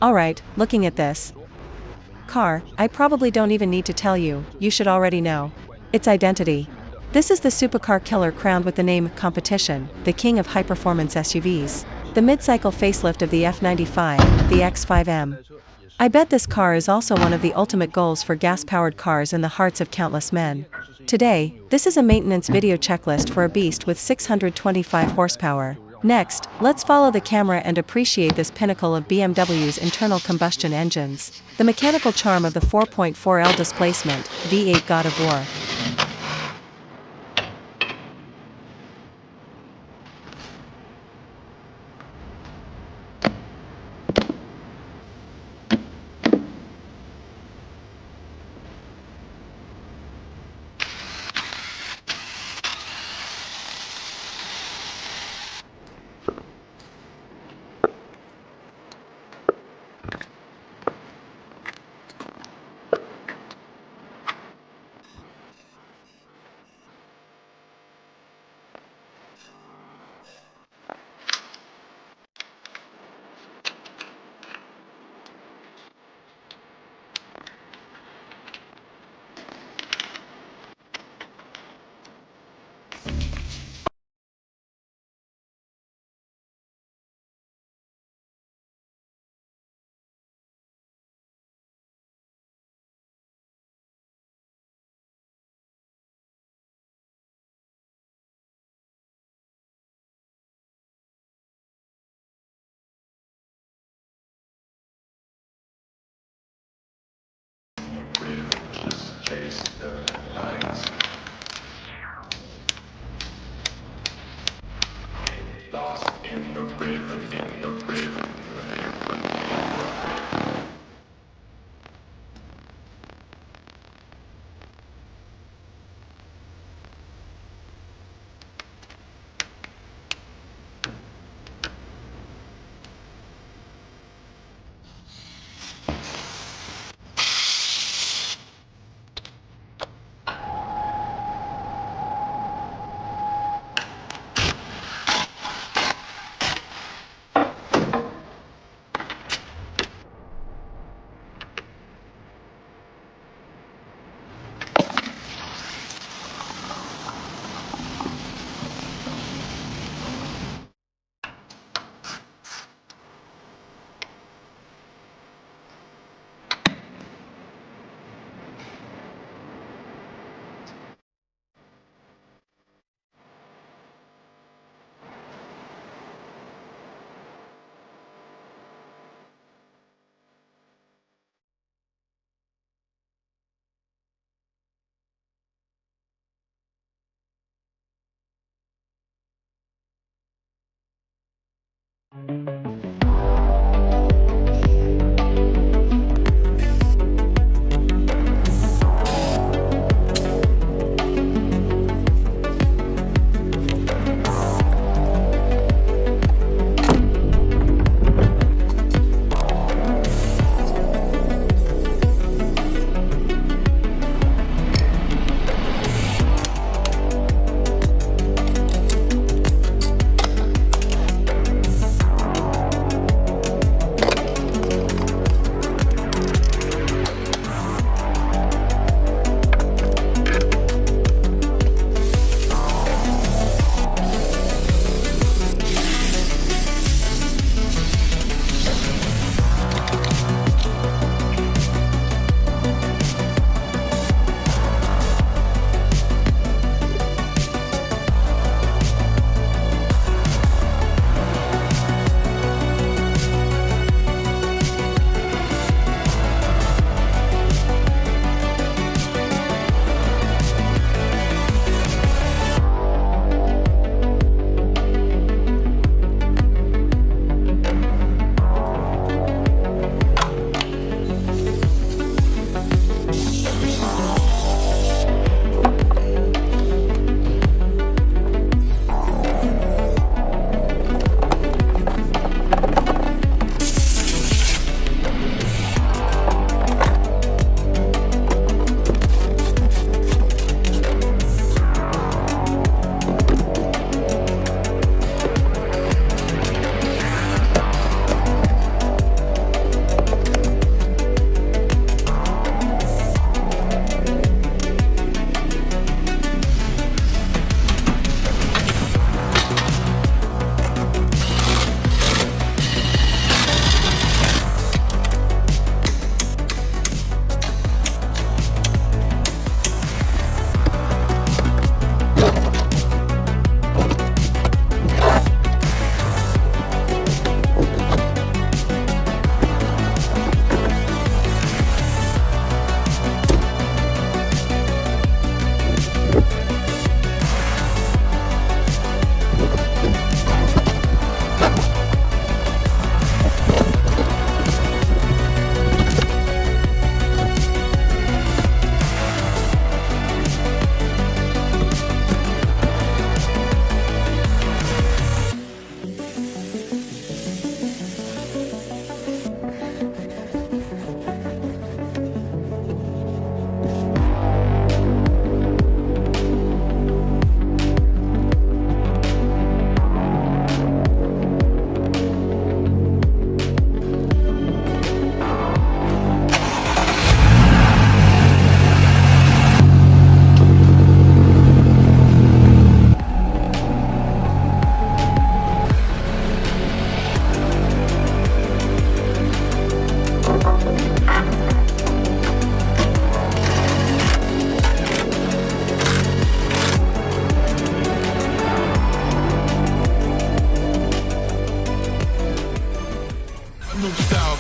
Alright, looking at this car, I probably don't even need to tell you, you should already know its identity. This is the supercar killer crowned with the name Competition, the king of high-performance SUVs. The mid-cycle facelift of the F95, the X5 M. I bet this car is also one of the ultimate goals for gas-powered cars in the hearts of countless men. Today, this is a maintenance video checklist for a beast with 625 horsepower. Next, let's follow the camera and appreciate this pinnacle of BMW's internal combustion engines. The mechanical charm of the 4.4L displacement, V8 God of War. No style.